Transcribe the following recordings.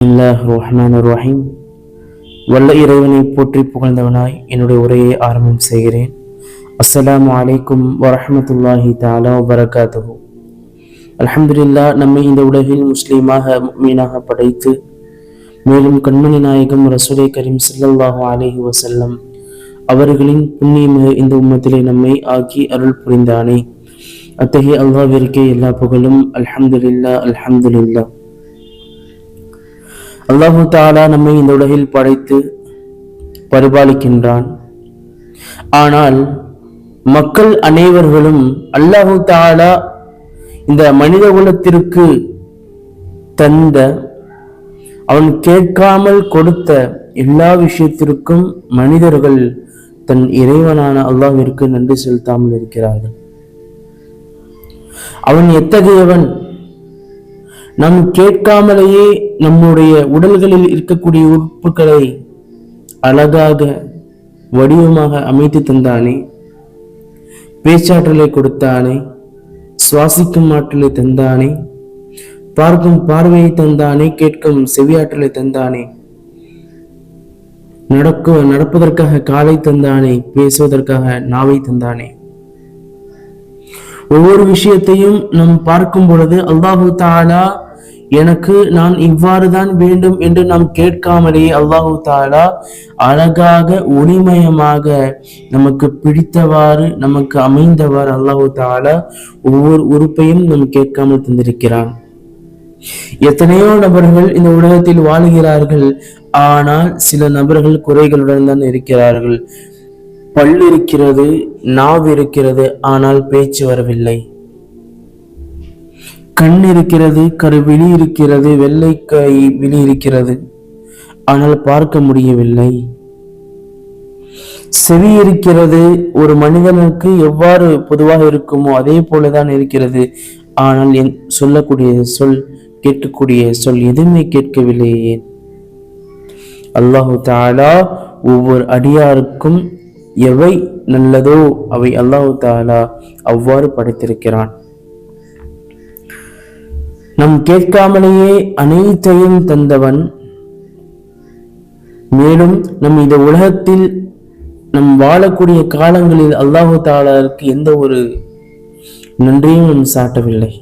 ரஹீம். வல்ல இறைவனை போற்றி புகழ்ந்தவனாய் என்னுடைய உரையை ஆரம்பம் செய்கிறேன். அஸ்ஸலாமு அலைக்கும் வரஹ்மத்துல்லாஹி தஆலா வபரகாத்துஹு. அல்ஹம்துலில்லாஹ், நம்மை இந்த உலகில் முஸ்லீமாக முஃமினாக படைத்து மேலும் கண்மணி நாயகம் ரசூலே கரீம் ஸல்லல்லாஹு அலைஹி வஸல்லம் அவர்களின் புண்ணியமிகு இந்த உம்மத்திலே நம்மை ஆக்கி அருள் புரிந்தானே. அத்தகைய அல்லாஹ்விற்கே எல்லா புகழும். அல்ஹம்துலில்லாஹ், அல்ஹம்துலில்லாஹ். அல்லாஹு தாலா நம்மை இந்த உலகில் படைத்து பரிபாலிக்கின்றான். ஆனால் மக்கள் அனைவர்களும் அல்லாஹு தாலா இந்த மனித குலத்திற்கு தந்த, அவன் கேட்காமல் கொடுத்த எல்லா விஷயத்திற்கும் மனிதர்கள் தன் இறைவனான அல்லாஹ்விற்கு நன்றி செலுத்தாமல் இருக்கிறார்கள். அவன் எத்தகையவன்? நாம் கேட்காமலேயே நம்முடைய உடல்களில் இருக்கக்கூடிய உறுப்புகளை அழகாக வடிவமாக அமைத்து தந்தானே, பேச்சாற்றலை கொடுத்தானே, சுவாசிக்கும் ஆற்றலை தந்தானே, பார்க்கும் பார்வையை தந்தானே, கேட்கும் செவியாற்றலை தந்தானே, நடப்பதற்காக காலை தந்தானே, பேசுவதற்காக நாவை தந்தானே. ஒவ்வொரு விஷயத்தையும் நாம் பார்க்கும் பொழுது அல்லாஹு தாலா எனக்கு நான் இவ்வாறுதான் வேண்டும் என்று நாம் கேட்காமலேயே அல்லாஹு தாலா அழகாக ஒளிமயமாக நமக்கு பிடித்தவாறு நமக்கு அமைந்தவாறு அல்லாஹு தாலா ஒவ்வொரு உறுப்பையும் நாம் கேட்காமல் தந்திருக்கிறான். எத்தனையோ நபர்கள் இந்த உலகத்தில் வாழுகிறார்கள், ஆனால் சில நபர்கள் குறைகளுடன் தான் இருக்கிறார்கள். பல் இருக்கிறது, நாவு இருக்கிறது, ஆனால் பேச்சு வரவில்லை. கண் இருக்கிறது, கருவிழி இருக்கிறது, வெள்ளை விழி இருக்கிறது, ஆனால் பார்க்க முடியவில்லை. செவி இருக்கிறது, ஒரு மனிதனுக்கு எவ்வாறு பொதுவாக இருக்குமோ அதே போலதான் இருக்கிறது, ஆனால் சொல்லக்கூடிய சொல், கேட்கக்கூடிய சொல் எதுவுமே கேட்கவில்லையே. அல்லாஹு தஆலா ஒவ்வொரு அடியாருக்கும் எவை நல்லதோ அவை அல்லாஹு தஆலா அவ்வாறு படைத்திருக்கிறான். நம் கேட்காமலேயே அனைத்தையும் தந்தவன். மேலும் நம் இந்த உலகத்தில் நம் வாழக்கூடிய காலங்களில் அல்லாஹு தஆலாவுக்கு எந்த ஒரு நன்றியும் நம் சாட்டவில்லை.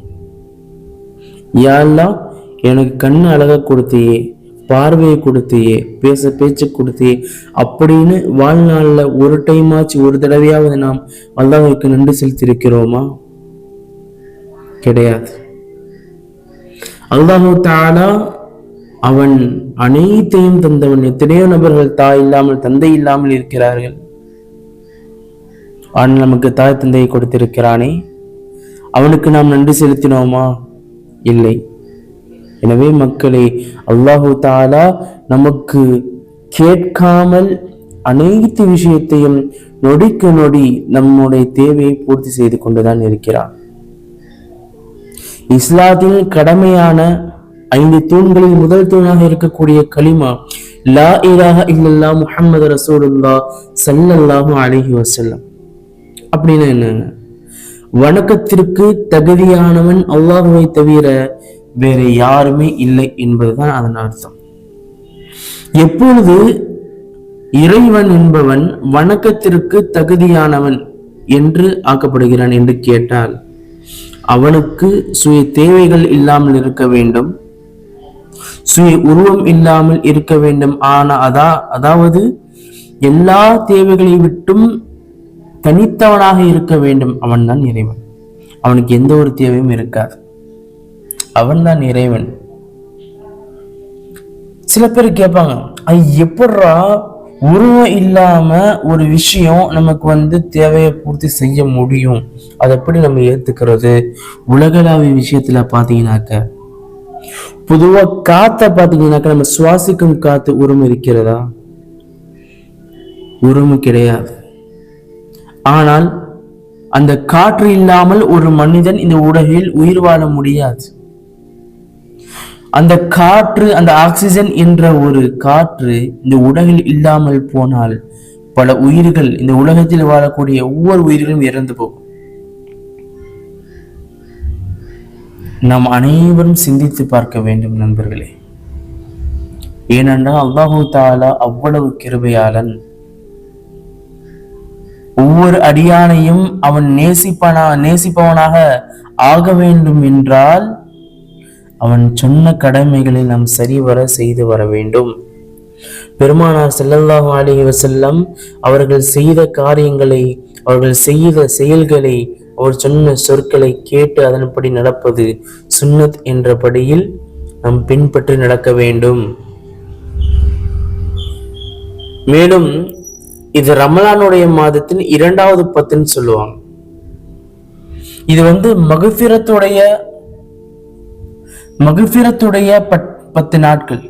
யா அல்லாஹ், எனக்கு கண்ணு அழகா கொடுத்தியே, பார்வையை கொடுத்தியே, பேச்சு கொடுத்தியே அப்படின்னு வாழ்நாள்ல ஒரு டைமாச்சு, ஒரு தடவையாவது நாம் அல்லாஹ்வுக்கு நன்றி செலுத்தியிருக்கிறோமா? கிடையாது. அல்லாஹு தஆலா அவன் அனைத்தையும் தந்தவன். எத்தனையோ நபர்கள் தாய் இல்லாமல் தந்தை இல்லாமல் இருக்கிறார்கள், ஆனால் நமக்கு தாய் தந்தையை கொடுத்திருக்கிறானே, அவனுக்கு நாம் நன்றி செலுத்தினோமா? இல்லை. எனவே மக்களே, அல்லாஹு தஆலா நமக்கு கேட்காமல் அனைத்து விஷயத்தையும் நொடிக்கு நொடி நம்முடைய தேவையை பூர்த்தி செய்து கொண்டுதான் இருக்கிறார். இஸ்லாத்தின் கடமையான 5 தூண்களில் முதல் தூணாக இருக்கக்கூடிய கலிமா லா இலாஹ இல்லல்லாஹ் முஹம்மது ரசூலுல்லாஹ் ஸல்லல்லாஹு அலைஹி வஸல்லம் அப்படின்னா என்னங்க? வணக்கத்திற்கு தகுதியானவன் அல்லாஹ்வை தவிர வேற யாருமே இல்லை என்பதுதான் அதன் அர்த்தம். எப்பொழுது இறைவன் என்பவன் வணக்கத்திற்கு தகுதியானவன் என்று ஆக்கப்படுகிறான் என்று கேட்டால், அவனுக்கு சுய தேவைகள் இல்லாமல் இருக்க வேண்டும், சுய உருவம் இல்லாமல் இருக்க வேண்டும். அதாவது எல்லா தேவைகளை விட்டும் தனித்தவனாக இருக்க வேண்டும். அவன் தான் இறைவன். அவனுக்கு எந்த ஒரு தேவையும் இருக்காது. அவன் தான் இறைவன். சில பேர் கேட்பாங்க, எப்படா உருவம் இல்லாம ஒரு விஷயம் நமக்கு தேவையை பூர்த்தி செய்ய முடியும், அதை எப்படி நம்ம ஏத்துக்கிறது? உலகளாவிய விஷயத்துல பாத்தீங்கன்னாக்க, பொதுவா காத்த பாத்தீங்கன்னாக்க, நம்ம சுவாசிக்கும் காத்து உருவம் இருக்கிறதா? உருவம் கிடையாது. ஆனால் அந்த காற்று இல்லாமல் ஒரு மனிதன் இந்த உலகில் உயிர் வாழ முடியாது. அந்த காற்று, அந்த ஆக்சிஜன் என்ற ஒரு காற்று இந்த உலகில் இல்லாமல் போனால் பல உயிர்கள், இந்த உலகத்தில் வாழக்கூடிய ஒவ்வொரு உயிர்களும் இறந்து போகும். நாம் அனைவரும் சிந்தித்து பார்க்க வேண்டும் நண்பர்களே. ஏனென்றால் அல்லாஹு தஆலா அவ்வளவு கிருபையாளன். ஒவ்வொரு அடியானையும் அவன் நேசிப்பவனாக ஆக வேண்டும் என்றால் அவன் சொன்ன கடமைகளை நாம் சரிவர செய்து வர வேண்டும். பெருமானார் ஸல்லல்லாஹு அலைஹி வஸல்லம் அவர்கள் செய்த காரியங்களை, அவர்கள் செய்த செயல்களை, அவர் சொன்ன சொற்களை கேட்டு அதன்படி நடப்பது சுன்னத் என்றபடியில் நாம் பின்பற்றி நடக்க வேண்டும். மேலும் இது ரமலானுடைய மாதத்தின் 2வது 10ன்னு சொல்லுவாங்க. இது மக்ஃபிரத்துடைய 10 நாட்கள்.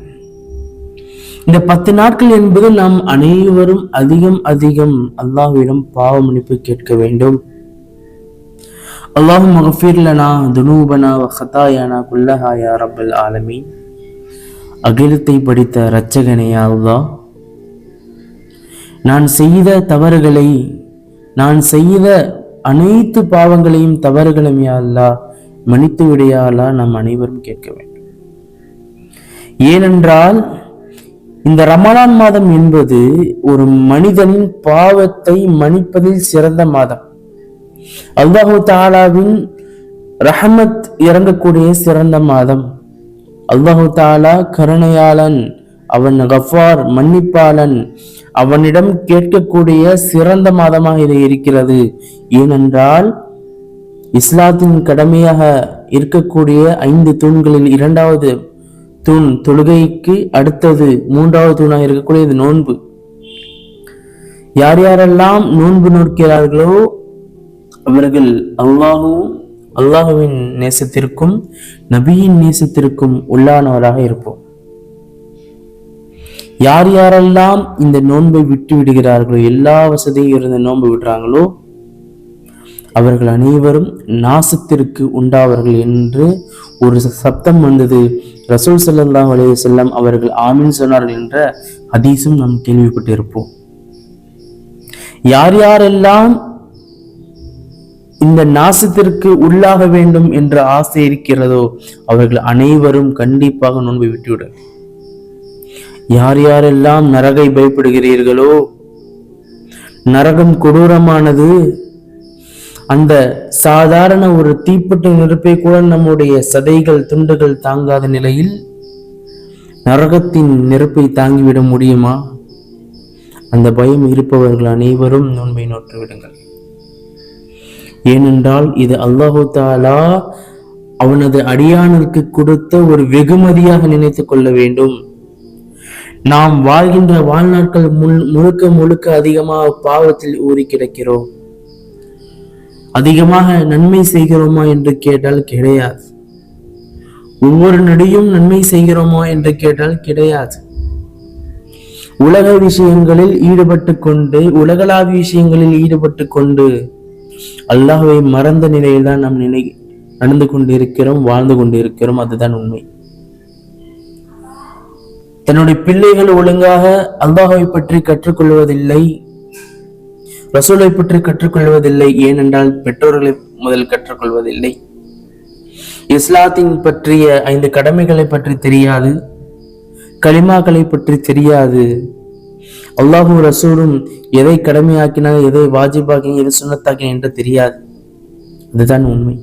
இந்த 10 நாட்கள் என்பது நாம் அனைவரும் அதிகம் அல்லாஹ்விடம் பாவ மன்னிப்பு கேட்க வேண்டும். அல்லாஹும்ம மக்ஃபிர் லனா துனூபனா வ ஹதாயானா குல்லஹா யா ரப்பல் ஆலமீன். அகிலத்தை படித்த இரட்சகனே அல்லாஹ், நான் செய்த தவறுகளை, நான் செய்த அனைத்து பாவங்களையும் தவறுகளையும் யா அல்லாஹ் மன்னித்து விடையா அல்லாஹ் நாம் அனைவரும் கேட்க வேண்டும். ஏனென்றால் இந்த ரமலான் மாதம் என்பது ஒரு மனிதனின் பாவத்தை மன்னிப்பதில் சிறந்த மாதம். அல்லாஹு தஆலாவின் ரஹமத் இறங்கக்கூடிய சிறந்த மாதம். அல்லாஹு தஆலா கருணையாளன், அவன் கஃபார் மன்னிப்பாளன். அவனிடம் கேட்கக்கூடிய சிறந்த மாதமாக இது இருக்கிறது. ஏனென்றால் இஸ்லாத்தின் கடமையாக இருக்கக்கூடிய 5 தூண்களில் 2வது தூண் தொழுகைக்கு அடுத்தது 3வது தூணாக இருக்கக்கூடியது நோன்பு. யார் யாரெல்லாம் நோன்பு நோக்கிறார்களோ அவர்கள் அல்லாஹுவின் நேசத்திற்கும் நபியின் நேசத்திற்கும் உள்ளானவராக இருப்போம். யார் யாரெல்லாம் இந்த நோன்பை விட்டு விடுகிறார்களோ, எல்லா வசதியும் இருந்த நோன்பு விடுறாங்களோ அவர்கள் அனைவரும் நாசத்திற்கு உண்டாவர்கள் என்று ஒரு சப்தம் வந்தது. ரசூல் ஸல்லல்லாஹு அலைஹி வஸல்லம் அவர்கள் ஆமீன் சொன்னார்கள் என்ற ஹதீஸும் நாம் கேள்விப்பட்டிருப்போம். யார் யாரெல்லாம் இந்த நாசத்திற்கு உள்ளாக வேண்டும் என்ற ஆசை இருக்கிறதோ அவர்கள் அனைவரும் கண்டிப்பாக நோன்பை விட்டுவிட. யார் யாரெல்லாம் நரகை பயப்படுகிறீர்களோ, நரகம் கொடூரமானது, அந்த சாதாரண ஒரு தீப்பெட்டி நெருப்பை கூட நம்முடைய சதைகள் துண்டுகள் தாங்காத நிலையில் நரகத்தின் நெருப்பை தாங்கிவிட முடியுமா? அந்த பயம் இருப்பவர்கள் அனைவரும் நோன்பை நோற்று விடுங்கள். ஏனென்றால் இது அல்லாஹு தஆலா அவனது அடியானுக்கு கொடுத்த ஒரு வெகுமதியாக நினைத்துக் கொள்ள வேண்டும். நாம் வாழ்கின்ற வாழ்நாட்கள் முழுக்க அதிகமாக பாவத்தில் ஊறி கிடக்கிறோம். அதிகமாக நன்மை செய்கிறோமா என்று கேட்டால் கிடையாது. ஒவ்வொரு நொடியும் நன்மை செய்கிறோமா என்று கேட்டால் கிடையாது. உலக விஷயங்களில் ஈடுபட்டு கொண்டு, உலகளாவிய விஷயங்களில் ஈடுபட்டு கொண்டு அல்லாஹ்வை மறந்த நிலையில் தான் நாம் நடந்து கொண்டிருக்கிறோம், வாழ்ந்து கொண்டிருக்கிறோம். அதுதான் உண்மை. தன்னுடைய பிள்ளைகள் ஒழுங்காக அல்லாஹ்வை பற்றி கற்றுக்கொள்வதில்லை, ரசூலை பற்றி கற்றுக்கொள்வதில்லை. ஏனென்றால் பெற்றோர்களை முதல் கற்றுக்கொள்வதில்லை. இஸ்லாத்தின் பற்றிய 5 கடமைகளை பற்றி தெரியாது, கலிமாக்களை பற்றி தெரியாது. அல்லாஹும் ரசூலும் எதை கடமையாக்கினால், எதை வாஜிபாக்கி, எதை சுன்னத்தாக்கி என்று தெரியாது. அதுதான் உண்மை.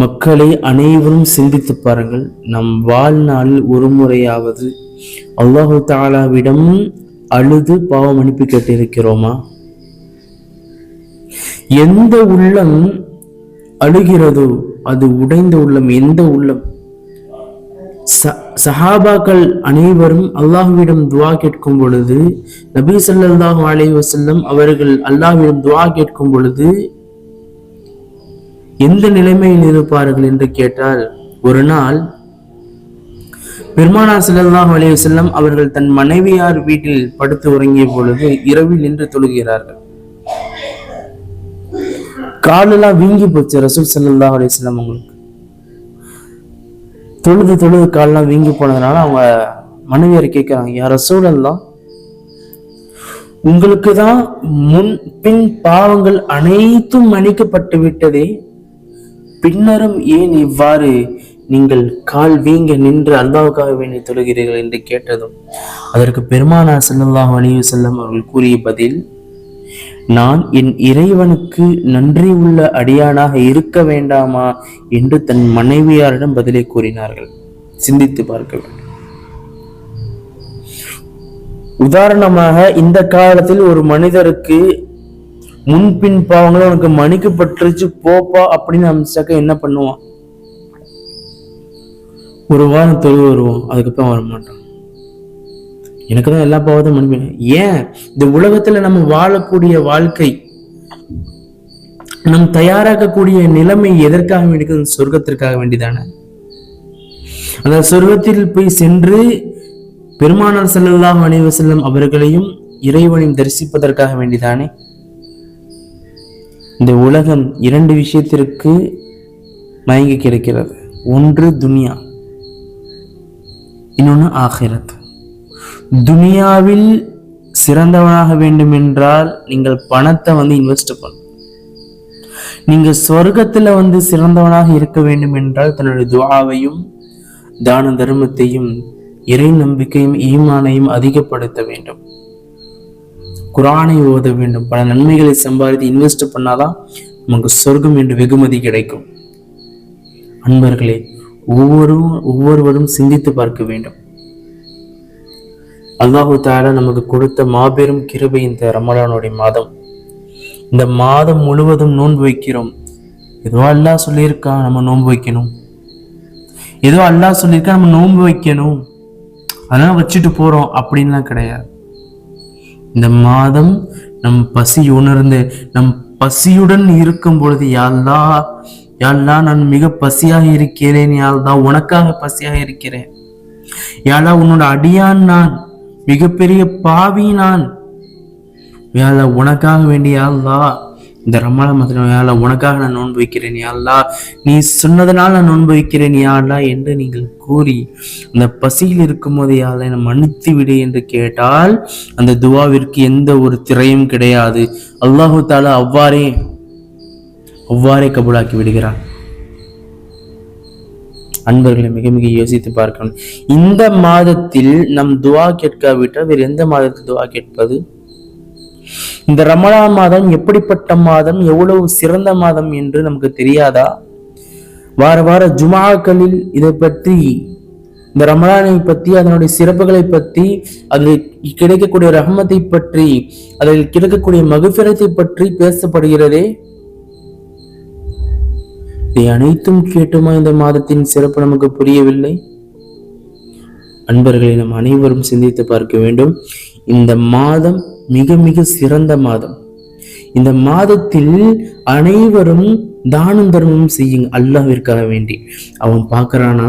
மக்களை அனைவரும் சிந்தித்து பாருங்கள். நம் வாழ்நாளில் ஒரு முறையாவது அல்லாஹு தஆலாவிடம் அழுது பாவ மன்னிப்பு கேட்டிருக்கிறோமா? எந்த உள்ளம் அழுகிறதோ அது உடைந்த உள்ளம். எந்த உள்ளம்? சஹாபாக்கள் அனைவரும் அல்லாஹ்விடம் துஆ கேட்கும் பொழுது, நபி ஸல்லல்லாஹு அலைஹி வஸல்லம் அவர்கள் அல்லாஹ்விடம் துஆ கேட்கும் பொழுது எந்த நிலைமையில் இருப்பார்கள் என்று கேட்டால், ஒரு நாள் பெருமானார் ஸல்லல்லாஹு அலைஹி வஸல்லம் அவர்கள் தன் மனைவியார் வீட்டில் படுத்து உறங்கிய பொழுது இரவில் நின்று தொழுகிறார்கள். காலெல்லாம் வீங்கி போச்சு ரசூல் ஸல்லல்லாஹு அலைஹி வஸல்லம் அவங்களுக்கு. தொழுது காலெல்லாம் வீங்கி போனதுனால அவங்க மனைவியார் கேட்கிறாங்க, யா ரசூலல்லாஹ், உங்களுக்கு தான் முன் பின் பாவங்கள் அனைத்தும் மன்னிக்கப்பட்டு விட்டதே, பின்னரும் ஏன் இவ்வாறு நீங்கள் கால் வீங்க நின்று அல்லாஹ்வுக்காக வேண்டி தொழுகிறீர்கள் என்று கேட்டதும் அதற்கு பெருமானார் ஸல்லல்லாஹு அலைஹி வஸல்லம் அவர்கள் கூறிய பதில், நான் என் இறைவனுக்கு நன்றி உள்ள அடியானாக இருக்க வேண்டாமா என்று தன் மனைவியாரிடம் பதிலை கூறினார்கள். சிந்தித்து பார்க்க வேண்டும். உதாரணமாக இந்த காலத்தில் ஒரு மனிதருக்கு முன்பின் பாவங்களும் உனக்கு மணிக்கு பற்றுச்சு போப்பா அப்படின்னு அமைச்சாக்க என்ன பண்ணுவான்? ஒரு வாரம் தொழுவு வருவோம், அதுக்கப்புறம் வர மாட்டான். எனக்கு தான் எல்லா பாவத்தையும் மன்னிப்பேன். ஏன்? இந்த உலகத்துல நம்ம வாழக்கூடிய வாழ்க்கை, நம் தயாராக்கக்கூடிய நிலைமை எதற்காக வேண்டியது? சொர்க்கத்திற்காக வேண்டிதானே. அந்த சொர்க்கத்தில் போய் சென்று பெருமானார் ஸல்லல்லாஹு அலைஹி வஸல்லம் அவர்களையும் இறைவனையும் தரிசிப்பதற்காக வேண்டிதானே. இந்த உலகம் இரண்டு விஷயத்திற்கு மயங்கி கிடக்கிறது. ஒன்று துனியா, இன்னொன்று ஆகிரத். துனியாவில் சிறந்தவனாக வேண்டும் என்றால் நீங்கள் பணத்தை இன்வெஸ்ட் பண்ண. நீங்க சொர்க்கத்துல சிறந்தவனாக இருக்க வேண்டும் என்றால் தன்னுடைய துஆவையும் தான தர்மத்தையும் இறை நம்பிக்கையும் ஈமானையும் அதிகப்படுத்த வேண்டும். குர்ஆனை ஓத வேண்டும். பல நன்மைகளை சம்பாதித்து இன்வெஸ்ட் பண்ணாதான் நமக்கு சொர்க்கம் என்று வெகுமதி கிடைக்கும். அன்பர்களே, ஒவ்வொருவரும் சிந்தித்து பார்க்க வேண்டும். அல்லாஹு தஆலா நமக்கு கொடுத்த மாபெரும் கிருபை இந்த ரமலானுடைய மாதம். இந்த மாதம் முழுவதும் நோன்பு வைக்கிறோம். ஏதோ அல்லாஹ் சொல்லியிருக்கான் நம்ம நோன்பு வைக்கணும், ஏதோ அல்லாஹ் சொல்லியிருக்கா நம்ம நோன்பு வைக்கணும், அதனால வச்சுட்டு போறோம் அப்படின்லாம் கிடையாது. இந்த மாதம் நம் பசி உணர்ந்து நம் பசியுடன் இருக்கும் பொழுது, யா அல்லாஹ் நான் மிக பசியாக இருக்கிறேன், யா அல்லாஹ் உனக்காக பசியாக இருக்கிறேன், யா அல்லாஹ் உன்னோட அடியான் நான், மிகப்பெரிய பாவி நான், யா அல்லாஹ் உனக்காக வேண்டிய யா அல்லாஹ் இந்த ரமலான் மாதம் யா அல்லாஹ் உனக்காக நான் நோன்பு வைக்கிறேன், யா அல்லாஹ் நீ சொன்னதனால் நான் நோன்பு வைக்கிறேன் யா அல்லாஹ் என்று நீங்கள் கூறி அந்த பசியில் இருக்கும் போது யா அல்லாஹ் என்னை மன்னித்து விடு என்று கேட்டால் அந்த துவாவிற்கு எந்த ஒரு திரையும் கிடையாது. அல்லாஹு தஆலா அவ்வாறே கபூலாக்கி விடுகிறார். அன்பர்களை மிக மிக யோசித்து பார்க்கணும். இந்த மாதத்தில் நம் துவா கேட்காவிட்டால் வேறு எந்த மாதத்தில் துவா கேட்பது? இந்த ரமலான் மாதம் எப்படிப்பட்ட மாதம், எவ்வளவு சிறந்த மாதம் என்று நமக்கு தெரியாதா? வார ஜுமாக்களில் இதை பற்றி, இந்த ரமலானை பற்றி, அதனுடைய சிறப்புகளை பற்றி, அதில் கிடைக்கக்கூடிய ரஹ்மத்தை பற்றி, அதில் கிடைக்கக்கூடிய மக்ஃபிரத்தை பற்றி பேசப்படுகிறதே. இதை அனைத்தும் கேட்டுமா இந்த மாதத்தின் சிறப்பு நமக்கு புரியவில்லை? அன்பர்களை நம் அனைவரும் சிந்தித்து பார்க்க வேண்டும். இந்த மாதம் மிக மிக சிறந்த மாதம். இந்த மாதத்தில் அனைவரும் தானம் தர்மமும் செய்யுங்க அல்லாஹ்விற்காக வேண்டி. அவன் பார்க்கறானா,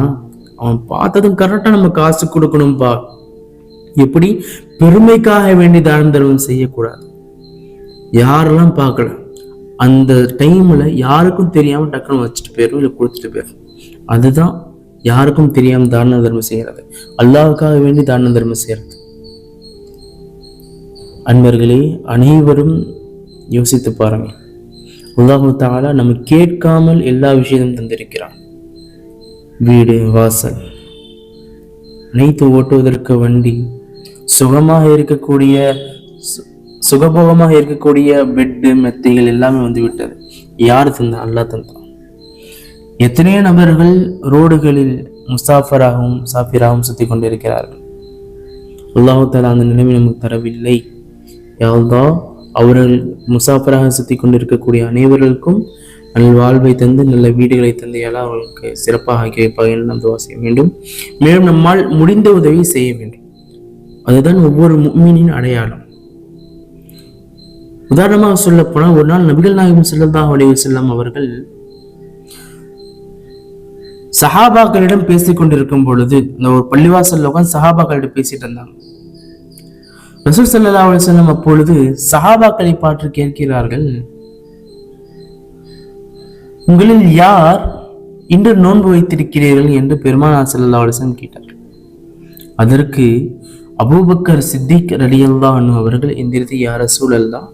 அவன் பார்த்ததும் கரெக்டா நம்ம காசு கொடுக்கணும்பா. எப்படி? பெருமைக்காக வேண்டி தானம் தர்மம் செய்யக்கூடாது. யாரெல்லாம் பார்க்கல அந்த டைம்ல யாருக்கும் தெரியாம டக்குன்னு வச்சுட்டு போயிடும், இல்லை கொடுத்துட்டு போயிடும். அதுதான் யாருக்கும் தெரியாம தான தர்மம் செய்யறது, அல்லாஹ்வுக்காக வேண்டி தான தர்மம் செய்யறது. அன்பர்களே, அனைவரும் யோசித்து பாருங்க. அல்லாஹ் தஆலா நம்ம கேட்காமல் எல்லா விஷயத்தையும் தந்திருக்கிறான். வீடு, வாசல், அனைத்து ஓட்டுவதற்கு வண்டி, சுகபோகமாக இருக்கக்கூடிய பெட்டு, மெத்தைகள் எல்லாமே விட்டது. யார் தந்தா? அல்லாஹ் தந்தான். எத்தனையோ நபர்கள் ரோடுகளில் முசாஃபராகவும் சாஃபிராகவும் சுத்தி கொண்டிருக்கிறார்கள். அல்லாஹ் தஆலா அந்த நிலைமை நமக்கு தரவில்லை. யா அல்லாஹ், அவர்கள் முசாஃபராக சுத்தி கொண்டிருக்கக்கூடிய அனைவர்களுக்கும் நல்ல வாழ்வை தந்து நல்ல வீடுகளை தந்து எல்லாம் அவர்களுக்கு சிறப்பாக ஆக்கி வைப்பாக நாம் துஆ செய்ய வேண்டும். மேலும் நம்மால் முடிந்த உதவி செய்ய வேண்டும். அதுதான் ஒவ்வொரு முஃமினின் அடையாளம். உதாரணமாக சொல்ல போனால், ஒரு நாள் நபிகள் நாயகம் ஸல்லல்லாஹு அலைஹி வஸல்லம் அவர்கள் சஹாபாக்களிடம் பேசிக் கொண்டிருக்கும் பொழுது, இந்த ஒரு பள்ளிவாசல்ல உட்கார்ந்து சஹாபாக்களிடம் பேசிட்டு இருந்தாங்க. ரசூல் ஸல்லல்லாஹு அலைஹி வஸல்லம் அப்பொழுது சஹாபாக்களை பார்த்து கேட்கிறார்கள், உங்களில் யார் இன்று நோன்பு வைத்திருக்கிறீர்கள் என்று பெருமானார் ஸல்லல்லாஹு அலைஹி வஸல்லம் கேட்டார்கள். அதற்கு அபூபக்கர் சித்திக் ரலியல்லாஹு அன்ஹு அவர்கள் எந்திரித்து, யா ரசூலல்லாஹ்,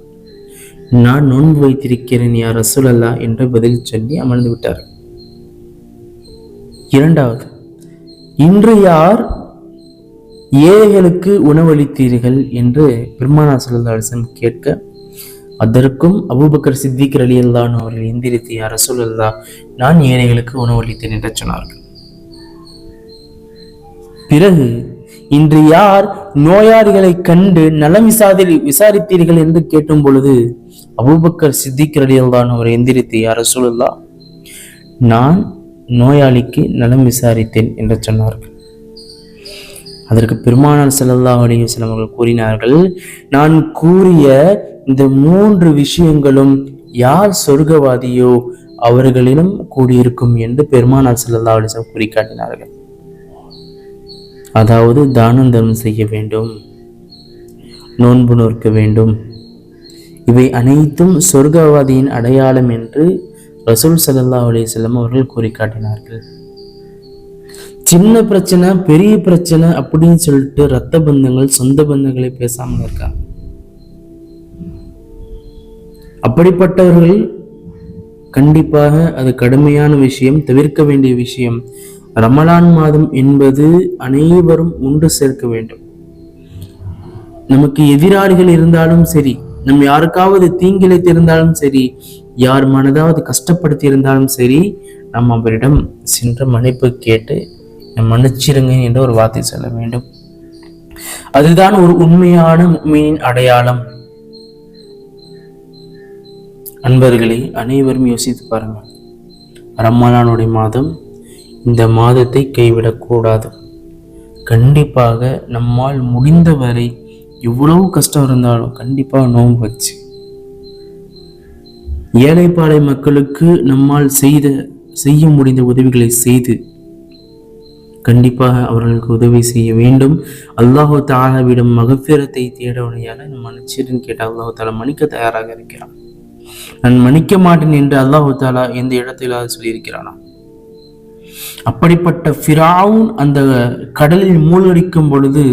நான் நோன்பு வைத்திருக்கிறேன் யா ரசூலல்லாஹ் என்று பதில் சொல்லி அமர்ந்து விட்டார். இரண்டாவது, இன்று யார் ஏழைகளுக்கு உணவளித்தீர்கள் என்று பெருமானார் ஸல்லல்லாஹு அலைஹி வஸல்லம் கேட்க, அதற்கும் அபூபக்கர் சித்திக் ரலியல்லாஹு அன்ஹு அவர்கள் எந்திரித்து, யா ரசூலல்லாஹ், நான் ஏழைகளுக்கு உணவளித்தேன் என்று சொன்னார்கள். பிறகு, இன்று யார் நோயாளிகளை கண்டு நலம் விசாரித்தீர்கள் என்று கேட்டும் பொழுது அபூபக்கர் சித்திக் ரலியல்லாஹு அன்ஹு அவர் எந்திரித்து, யா ரசூலல்லாஹ், நான் நோயாளிக்கு நலம் விசாரித்தேன் என்று சொன்னார்கள். அதற்கு பெருமானார் ஸல்லல்லாஹு அலைஹி வஸல்லம் அவர்கள் கூறினார்கள், நான் கூறிய இந்த 3 விஷயங்களும் யார் சொர்க்கவாதியோ அவர்களிடம் கூடியிருக்கும் என்று பெருமானார் ஸல்லல்லாஹு அலைஹி வஸல்லம் கூறி காட்டினார்கள். அதாவது தானம் தர்மம் செய்ய வேண்டும், நோன்பு நோக்க வேண்டும், இவை அனைத்தும் சொர்க்கவாதியின் அடையாளம் என்று ரசூல் ஸல்லல்லாஹு அலைஹி வஸல்லம் அவர்கள் கூறி காட்டினார்கள். சின்ன பிரச்சனை பெரிய பிரச்சனை அப்படின்னு சொல்லிட்டு ரத்த பந்தங்கள் சொந்த பந்தங்களை பேசாமல் இருக்காங்க. அப்படிப்பட்டவர்கள் கண்டிப்பாக அது கடுமையான விஷயம், தவிர்க்க வேண்டிய விஷயம். ரமலான் மாதம் என்பது அனைவரும் ஒன்று சேர்க்க வேண்டும். நமக்கு எதிராளிகள் இருந்தாலும் சரி, நம் யாருக்காவது தீங்கிழைத்து இருந்தாலும் சரி, யார் மனதாவது கஷ்டப்படுத்தி இருந்தாலும் சரி, நாம் அவரிடம் சென்று மன்னிப்பு கேட்டு மன்னிச்சிருங்க என்ற ஒரு வார்த்தை சொல்ல வேண்டும். அதுதான் ஒரு உண்மையான முஃமினின் அடையாளம். அன்பர்களே, அனைவரும் யோசித்து பாருங்கள். ரமலானுடைய மாதம், இந்த மாதத்தை கைவிடக்கூடாது. கண்டிப்பாக நம்மால் முடிந்தவரை எவ்வளவு கஷ்டம் இருந்தாலும் கண்டிப்பாக நோன்பு வச்சு ஏழைப்பாளை மக்களுக்கு நம்மால் செய்ய முடிந்த உதவிகளை செய்து கண்டிப்பாக அவர்களுக்கு உதவி செய்ய வேண்டும். அல்லாஹு தஆலாவிடம் மகஃபிரத்தை தேடவனையால மன்னிச்சிருன்னு கேட்டால் அல்லாஹு தஆலா மன்னிக்க தயாராக இருக்கிறான். நான் மன்னிக்க மாட்டேன் என்று அல்லாஹு தஆலா எந்த இடத்திலாவது சொல்லியிருக்கிறானா? அப்படிப்பட்ட ஃபிரௌன் அந்த கடலில் மூழ்கடிக்கும் பொழுது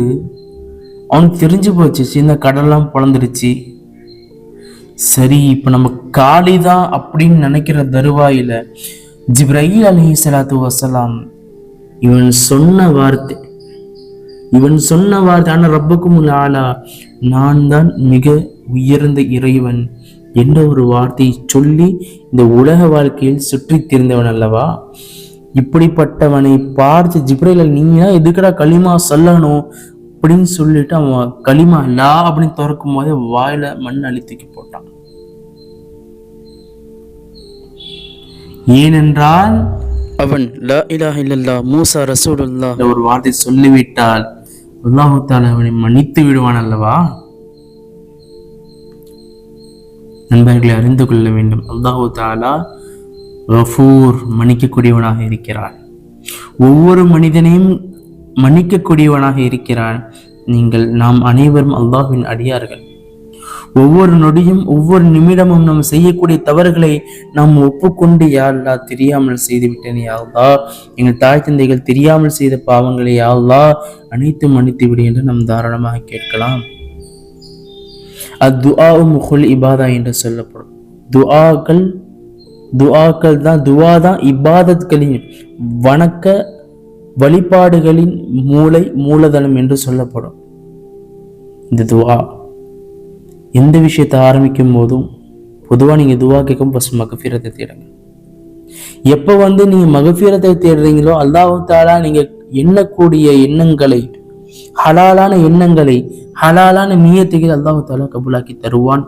அவனுக்கு தெரிஞ்சு போச்சு, இந்த கடல்லாம் பொழந்துருச்சு, சரி இப்ப நம்ம காலிதான் அப்படின்னு நினைக்கிற தருவாயில ஜிப்ரீல் அலைஹிஸ்ஸலாத்து வஸலாம் இவன் சொன்ன வார்த்தை ஆனா ரப்புக்குமுல் ஆலா, நான் தான் மிக உயர்ந்த இறைவன் என்ற ஒரு வார்த்தையை சொல்லி இந்த உலக வாழ்க்கையில் சுற்றி திரிந்தவன் அல்லவா? இப்படிப்பட்டவனை பார்த்து ஜிப்ரீல், நீங்க எதுக்கடா களிமா சொல்லணும் அப்படின்னு சொல்லிட்டு அவன் களிமா லா அப்படின்னு திறக்கும் போது வாயில மண் அழித்துக்கி போட்டான். ஏனென்றால் அவன் லா இலாஹ இல்லல்லாஹ் மூசா ரசூலுல்லாஹ் ஒரு வார்த்தை சொல்லிவிட்டால் அல்லாஹ் தஆலா அவனை மன்னித்து விடுவான் அல்லவா? நண்பர்களை அறிந்து கொள்ள வேண்டும், அல்லாஹ் தஆலா கஃபூர் மன்னிக்கக்கூடியவனாக இருக்கிறான். ஒவ்வொரு மனிதனையும் மன்னிக்கக்கூடியவனாக இருக்கிறான். நாம் அனைவரும் அல்லாஹ்வின் அடியார்கள். ஒவ்வொரு நொடியும் ஒவ்வொரு நிமிடமும் நாம் செய்யக்கூடிய தவறுகளை நாம் ஒப்புக்கொண்டு, யா அல்லாஹ் தெரியாமல் செய்துவிட்டேன், யா அல்லாஹ் எங்கள் தாய் தந்தைகள் தெரியாமல் செய்த பாவங்களை யா அல்லாஹ் அனைத்தும் மன்னித்து விடு என்று நாம் தாராளமாக கேட்கலாம். துஆ முகுல் இபாதா என்று சொல்லப்படும். துஆ தான் இபாதத்களின் வணக்க வழிபாடுகளின் மூலதனம் என்று சொல்லப்படும். இந்த துஆ எந்த விஷயத்தை ஆரம்பிக்கும் போதும் பொதுவாக நீங்க துஆ கேட்கும் ஃபர்ஸ்ட் மக்ஃபிரத்தை தேடுங்க. எப்ப நீங்க மக்ஃபிரத்தை தேடுறீங்களோ அல்லாஹ் தஆலா நீங்க எண்ணக்கூடிய எண்ணங்களை, ஹலாலான எண்ணங்களை, ஹலாலான நியத்துகளை அல்லாஹ் தஆலா கபூலாக்கி தருவான்.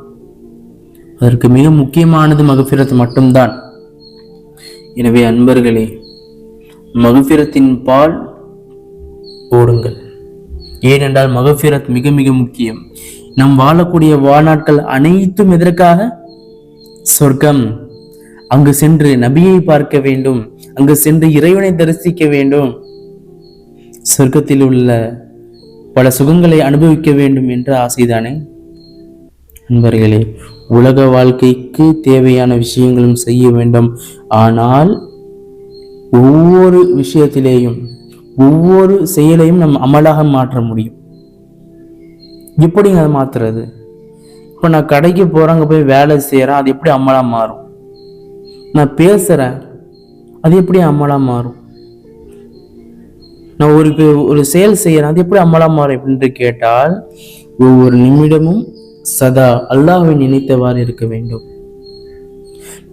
அதற்கு மிக முக்கியமானது மக்ஃபிரத் மட்டும்தான். எனவே அன்பர்களே, மக்ஃபிரத்தின் பால் ஓடுங்கள். ஏனென்றால் மக்ஃபிரத் மிக மிக முக்கியம். நாம் வாழக்கூடிய வாழ்நாட்கள் அனைத்தும் எதற்காக? சொர்க்கம். அங்கு சென்று நபியை பார்க்க வேண்டும், அங்கு சென்று இறைவனை தரிசிக்க வேண்டும், சொர்க்கத்தில் உள்ள பல சுகங்களை அனுபவிக்க வேண்டும் என்ற ஆசைதானே? நண்பர்களே, உலக வாழ்க்கைக்கு தேவையான விஷயங்களும் செய்ய வேண்டும். ஆனால் ஒவ்வொரு விஷயத்திலேயும் ஒவ்வொரு செயலையும் நம்ம அமலாக மாற்ற முடியும். எப்படிங்க அதை மாத்துறது? இப்போ நான் கடைக்கு போறேன், அங்கே போய் வேலை செய்யறேன், அது எப்படி அமலா மாறும்? நான் பேசுறேன், அது எப்படி அமலா மாறும்? நான் ஒரு செயல் செய்யறேன், அது எப்படி அமலா மாறும் என்று கேட்டால், ஒவ்வொரு நிமிடமும் சதா அல்லாஹ்வை நினைத்தவாறு இருக்க வேண்டும்.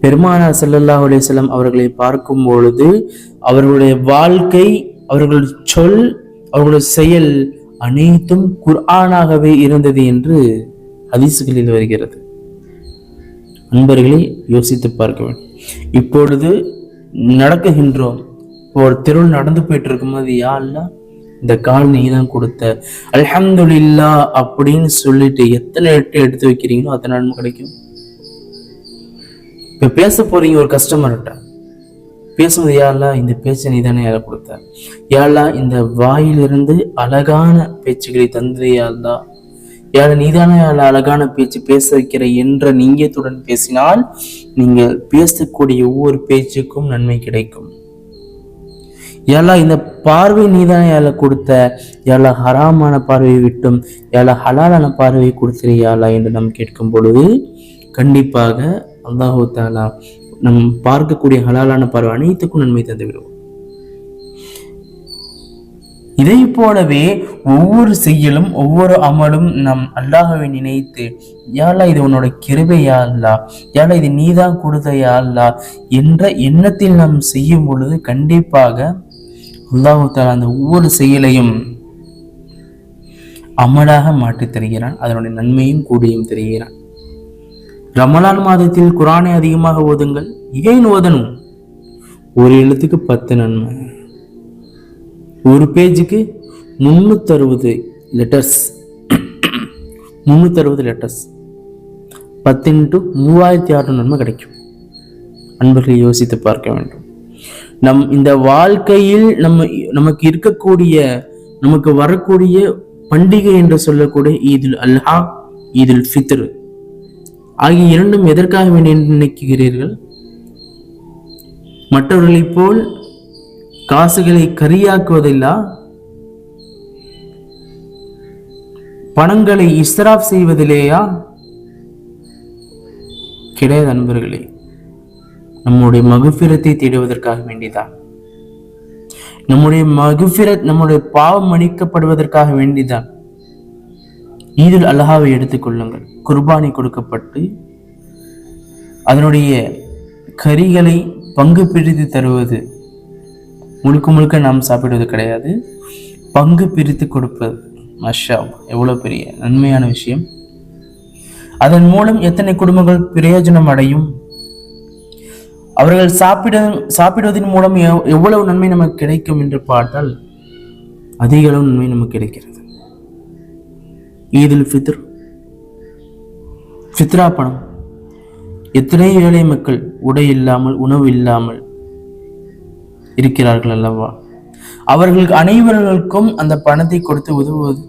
பெருமானார் ஸல்லல்லாஹு அலைஹி வஸல்லம் அவர்களை பார்க்கும் பொழுது அவர்களுடைய வாழ்க்கை, அவர்கள் சொல், அவர்களுடைய செயல் அனைத்தும் குர்ஆனாகவே இருந்தது என்று ஹதீஸ்களில் வருகிறது. அன்பர்களை யோசித்து பார்க்க வேண்டும். இப்பொழுது நடக்குகின்றோம், ஒரு தெருவில் நடந்து போயிட்டு இருக்கும்போது, யா அல்லாஹ் இந்த கால் நீ தான் கொடுத்த, அல்ஹம்துலில்லாஹ் அப்படின்னு சொல்லிட்டு எத்தனை எடுத்து வைக்கிறீங்களோ அத்தனை நன்மை கிடைக்கும். இப்ப பேச போறீங்க ஒரு கஸ்டமர்கிட்ட, பேசும்போது யா அல்லாஹ் இந்த பேச்சை நீ தானே யாரை கொடுத்த, யா அல்லாஹ் இந்த வாயிலிருந்து அழகான பேச்சுகளை தந்தது, யா அல்லாஹ் யார நீதானே அழகான பேச்சு பேச வைக்கிற என்ற நீங்கத்துடன் பேசினால் நீங்கள் பேசக்கூடிய ஒவ்வொரு பேச்சுக்கும் நன்மை கிடைக்கும். யாரா இந்த பார்வை நீதானே யாரா கொடுத்த, யாரா ஹராமான பார்வையை விட்டும் யாரா ஹலாலான பார்வையை கொடுத்திரியாளா என்று நாம் கேட்கும் பொழுது கண்டிப்பாக அல்லாஹு தஆலா நம் பார்க்கக்கூடிய ஹலாலான பார்வை அனைத்துக்கும் நன்மை தந்து விடுவோம். இதை போலவே ஒவ்வொரு செயலும் ஒவ்வொரு அமலும் நம் அல்லாஹ்வை நினைத்து, யா அல்லாஹ் இது உன்னோட கிருபை, யா அல்லாஹ் யா அல்லாஹ் இது நீதான் கொடுத்த, யா அல்லாஹ் என்ற எண்ணத்தில் நாம் செய்யும் பொழுது கண்டிப்பாக அல்லாஹ் தஆலா அந்த ஒவ்வொரு செயலையும் அமலாக மாற்றி தருகிறான். அதனுடைய நன்மையும் கூடியும் தருகிறான். ரமலான் மாதத்தில் குர்ஆனை அதிகமாக ஓதுங்கள். ஏன் ஓதணும்? ஒரு எழுத்துக்கு 10 நன்மை, ஒரு பேஜுக்கு 360 லெட்டர்ஸ், 360 லெட்டர்ஸ், 10 × 3600 நன்மை கிடைக்கும். அன்பர்களை யோசித்து பார்க்க வேண்டும். நம் இந்த வாழ்க்கையில் நமக்கு இருக்கக்கூடிய, நமக்கு வரக்கூடிய பண்டிகை என்று சொல்லக்கூடிய ஈதுல் அல்ஹா, ஈதுல் ஃபித்ர் ஆகிய இரண்டும் எதற்காக வேண்டி நினைக்கிறீர்கள்? மற்றவர்களைப் போல் காசுகளை கரியாக்குவதில்லா, பணங்களை இஸ்ராப் செய்வதிலேயா? கிடையாது அன்பர்களே. நம்முடைய மகுஃபிரத்தை தேடுவதற்காக வேண்டிதான், நம்முடைய மகுஃபிரத், நம்முடைய பாவம் மன்னிக்கப்படுவதற்காக வேண்டிதான். ஈதுல் அல்ஹாவை எடுத்துக்கொள்ளுங்கள். குர்பானி கொடுக்கப்பட்டு அதனுடைய கறிகளை பங்கு பிரித்து தருவது, முழுக்க முழுக்க நாம் சாப்பிடுவது கிடையாது, பங்கு பிரித்து கொடுப்பது. மாஷா அல்லாஹ், எவ்வளவு பெரிய நன்மையான விஷயம். அதன் மூலம் எத்தனை குடும்பங்கள் பிரயோஜனம் அடையும். அவர்கள் சாப்பிடுவதன் மூலம் எவ்வளவு நன்மை நமக்கு கிடைக்கும் என்று பார்த்தால் அதிக அளவு நன்மை நமக்கு கிடைக்கிறது. ஈதுல் ஃபித்ர், ஃபித்ரா பணம், எத்தனை ஏழை மக்கள் உடை இல்லாமல் உணவு இல்லாமல் இருக்கிறார்கள் அல்லவா? அவர்களுக்கு அனைவர்களுக்கும் அந்த பணத்தை கொடுத்து உதவுவது,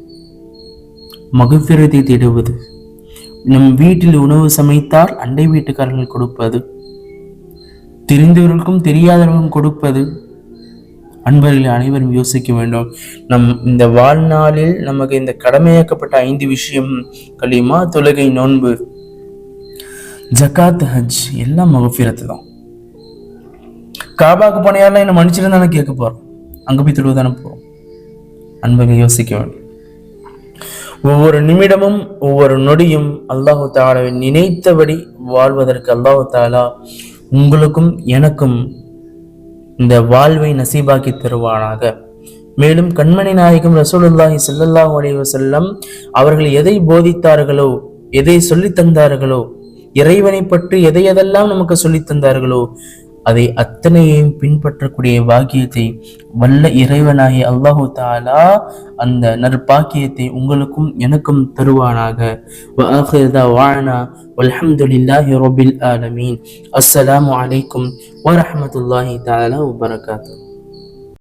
மகுஃபிரத்தை தேடுவது, நம் வீட்டில் உணவு சமைத்தால் அண்டை வீட்டுக்காரர்கள் கொடுப்பது, தெரிந்தவர்களுக்கும் தெரியாதவர்களுக்கும் கொடுப்பது. அன்பர்களை அனைவரும் யோசிக்க வேண்டும். நம் இந்த வாழ்நாளில் நமக்கு இந்த கடமையாக்கப்பட்ட 5 விஷயம், கலிமா, தொழுகை, நோன்பு, ஜகாத், ஹஜ், எல்லாம் மகுஃபிரத்து தான். காபாக்கு போன யாரெல்லாம் என்ன மன்னிச்சிருந்தானே கேட்க போறோம், அங்க போய் தொழுவதானே போறோம். அன்பர்கள் யோசிக்க வேண்டும். ஒவ்வொரு நிமிடமும் ஒவ்வொரு நொடியும் அல்லாஹு தஆலாவை நினைத்தபடி வாழ்வதற்கு அல்லாஹு தஆலா உங்களுக்கும் எனக்கும் இந்த வாழ்வை நசீபாக்கி தருவானாக. மேலும் கண்மணி நாயகம் ரசூலுல்லாஹி ஸல்லல்லாஹு அலைஹி வஸல்லம் அவர்கள் எதை போதித்தார்களோ, எதை சொல்லி தந்தார்களோ, இறைவனை பற்றி எதையெல்லாம் நமக்கு சொல்லி தந்தார்களோ அதை அத்தனையையும் பின்பற்றக்கூடிய பாக்கியத்தை வல்ல இறைவனாகிய அல்லாஹு தஆலா அந்த நற்பாக்கியத்தை உங்களுக்கும் எனக்கும் தருவானாக. வ ஆகிரு தஅவானா வல்ஹம்துலில்லாஹி ரப்பில் ஆலமீன். அஸ்ஸலாமு அலைக்கும் வ ரஹ்மத்துல்லாஹி தஆலா வ பரகாத்துஹு.